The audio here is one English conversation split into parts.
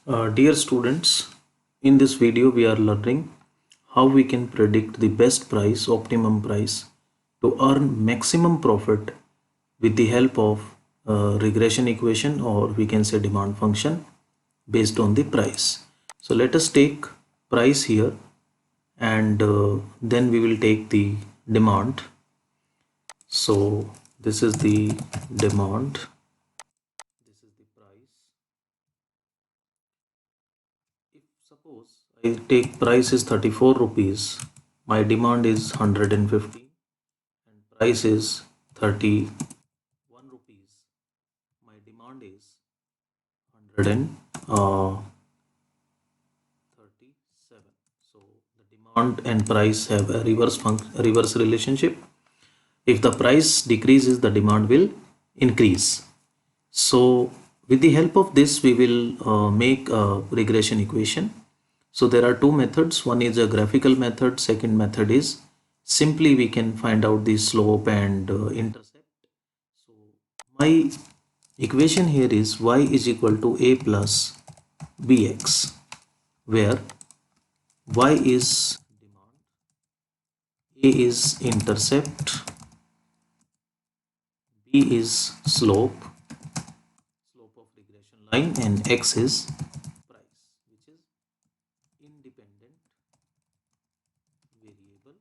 Dear students, in this video we are learning how we can predict the best price, optimum price to earn maximum profit with the help of regression equation, or we can say demand function based on the price. So let us take price here, and then we will take the demand. So this is the demand, this is the price. If suppose I take price is 34 rupees, my demand is 150, and price is 31 rupees, my demand is 137. So the demand and price have a reverse relationship. If the price decreases, the demand will increase. So with the help of this, we will make a regression equation. So there are two methods. One is a graphical method. Second method is simply we can find out the slope and intercept. So my equation here is y is equal to a plus bx, where y is demand, a is intercept, b is slope of regression line, and x is price, which is independent variable,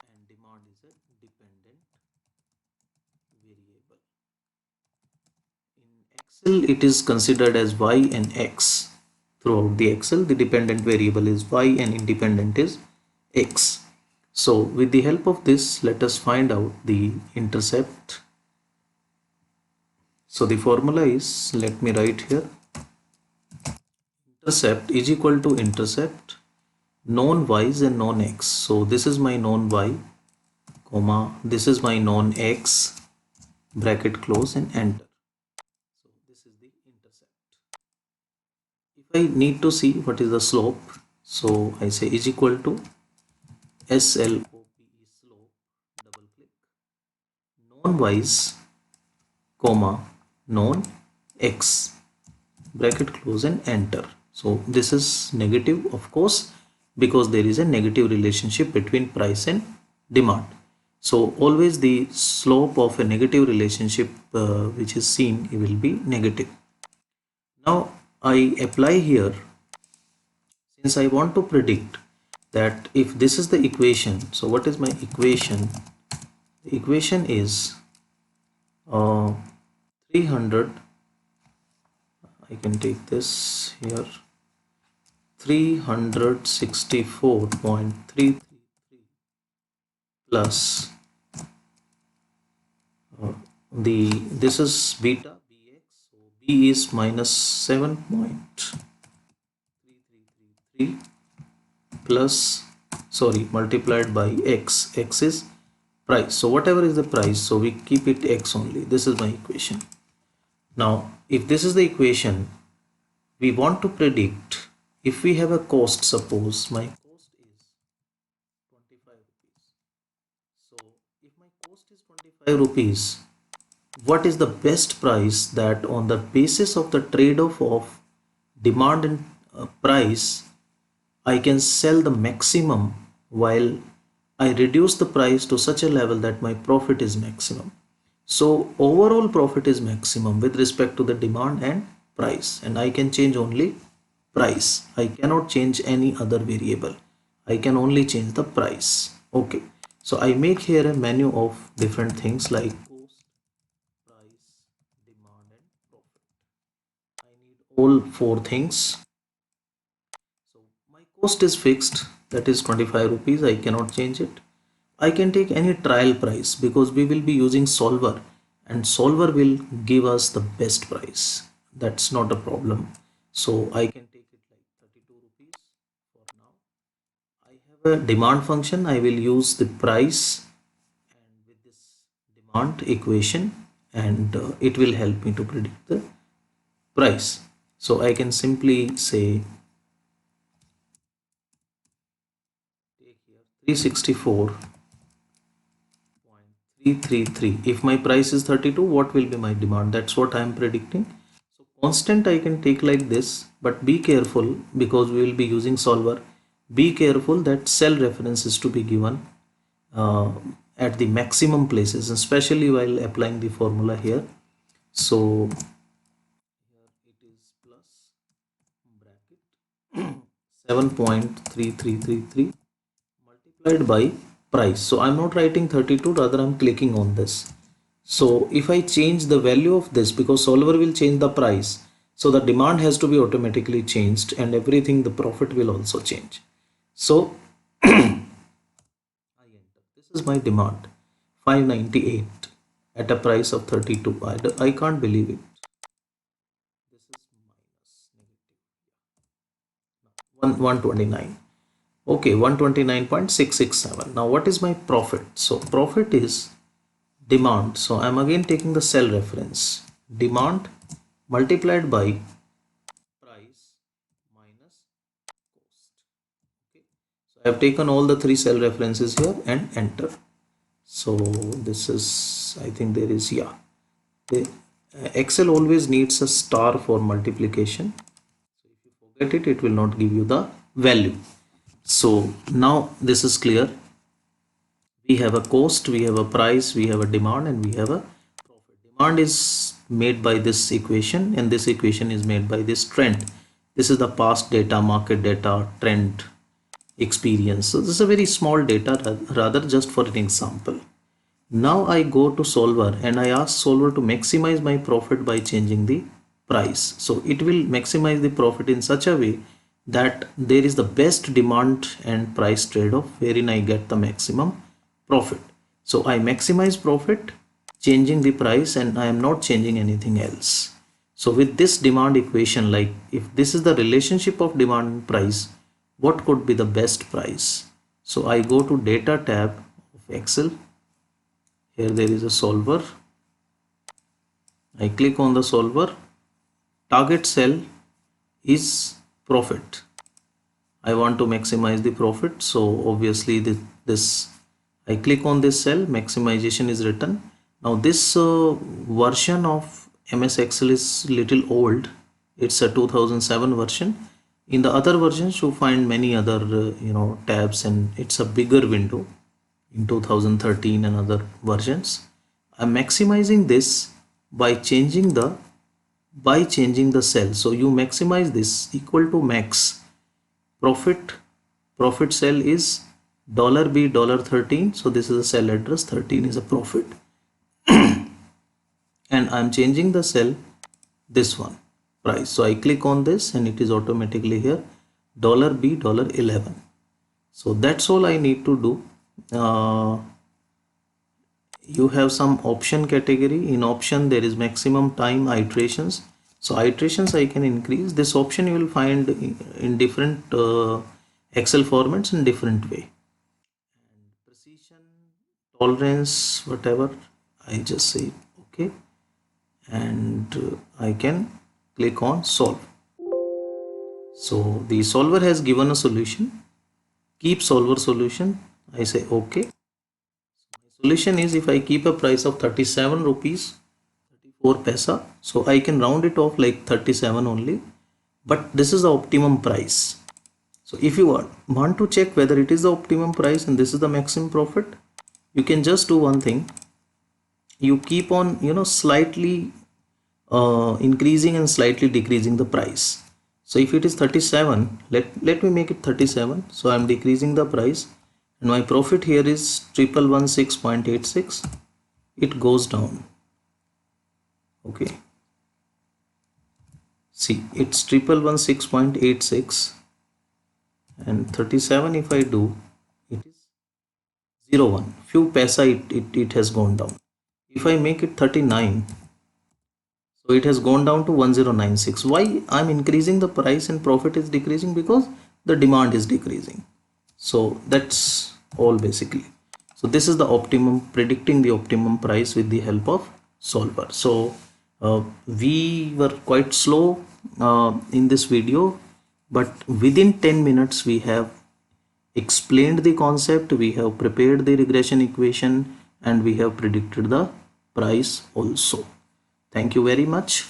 and demand is a dependent variable. In Excel it is considered as y and x. Throughout the Excel, the dependent variable is y and independent is x. So with the help of this, let us find out the intercept. So the formula is, let me write here, intercept is equal to intercept known y's and known x. So this is my known y, comma, this is my known x, bracket close and enter. So this is the intercept. If I need to see what is the slope, so I say is equal to slope, slope, double click, known y's, comma, known x, bracket close and enter. So this is negative, of course, because there is a negative relationship between price and demand. So always the slope of a negative relationship which is seen, it will be negative. Now I apply here, since I want to predict that if this is the equation. So what is my equation? The equation is 300, I can take this here, 364.333 plus this is beta bx, so b is minus 7.3333 plus, sorry, multiplied by x. X is price, so whatever is the price, so we keep it x only. This is my equation. Now if this is the equation, we want to predict if we have a cost. Suppose my cost is 25 rupees. So if my cost is 25 rupees, what is the best price that on the basis of the trade-off of demand and price, I can sell the maximum while I reduce the price to such a level that my profit is maximum. So overall profit is maximum with respect to the demand and price, and I can change only price. I cannot change any other variable. I can only change the price. Okay, so I make here a menu of different things like cost, price, demand and profit. I need all four things. So my cost is fixed, that is 25 rupees. I cannot change it. I can take any trial price because we will be using solver, and solver will give us the best price. That's not a problem. So I can take it like 32 rupees for now. I have a demand function. I will use the price and with this demand equation, and it will help me to predict the price. So I can simply say, take here 364.333. If my price is 32, what will be my demand? That's what I am predicting. So constant I can take like this, but be careful because we will be using solver. Be careful that cell reference is to be given at the maximum places, especially while applying the formula here. So here it is plus bracket 7.3333 multiplied by price. So I'm not writing 32, rather I'm clicking on this. So if I change the value of this, because solver will change the price, so the demand has to be automatically changed, and everything, the profit will also change. So I enter. This is my demand, 598 at a price of 32. I can't believe it. This is minus negative 129. Okay, 129.667. Now what is my profit? So profit is demand. So I'm again taking the cell reference, demand multiplied by price minus cost. Okay, so I have taken all the three cell references here and enter. So this is, I think there is, yeah, the Excel always needs a star for multiplication. So if you forget it, it will not give you the value. So now this is clear. We have a cost, we have a price, we have a demand, and we have a profit. Demand is made by this equation, and this equation is made by this trend. This is the past data, market data, trend, experience. So this is a very small data, rather just for an example. Now I go to solver and I ask solver to maximize my profit by changing the price. So it will maximize the profit in such a way that there is the best demand and price trade-off wherein I get the maximum profit. So I maximize profit changing the price, and I am not changing anything else. So with this demand equation, like if this is the relationship of demand and price, what could be the best price? So I go to data tab of Excel. Here there is a solver. I click on the solver. Target cell is profit. I want to maximize the profit, so obviously this I click on this cell, maximization is written. Now this version of MS Excel is little old. It's a 2007 version. In the other versions you find many other tabs, and it's a bigger window in 2013 and other versions. I'm maximizing this by changing the cell. So you maximize this equal to max profit cell is $B $13. So this is a cell address, 13 is a profit. And I'm changing the cell, this one, price. So I click on this and it is automatically here $B $11. So that's all I need to do. You have some option category. In option there is maximum time iterations. So iterations I can increase. This option you will find in different Excel formats in different way. And precision, tolerance, whatever, I just say okay, and I can click on solve. So the solver has given a solution. Keep solver solution. I say okay. So my solution is, if I keep a price of 37 rupees 34 paisa, so I can round it off like 37 only, but this is the optimum price. So if you want to check whether it is the optimum price and this is the maximum profit, you can just do one thing. You keep on slightly increasing and slightly decreasing the price. So if it is 37, let me make it 37. So I'm decreasing the price, and my profit here is 1116.86. It goes down. Okay, see, it's 1116.86, and 37 if I do, it is 01, few paisa it has gone down. If I make it 39, so it has gone down to 1096. Why? I'm increasing the price and profit is decreasing because the demand is decreasing. So that's all basically. So this is the optimum, predicting the optimum price with the help of solver. So we were quite slow in this video, but within 10 minutes we have explained the concept, we have prepared the regression equation, and we have predicted the price also. Thank you very much.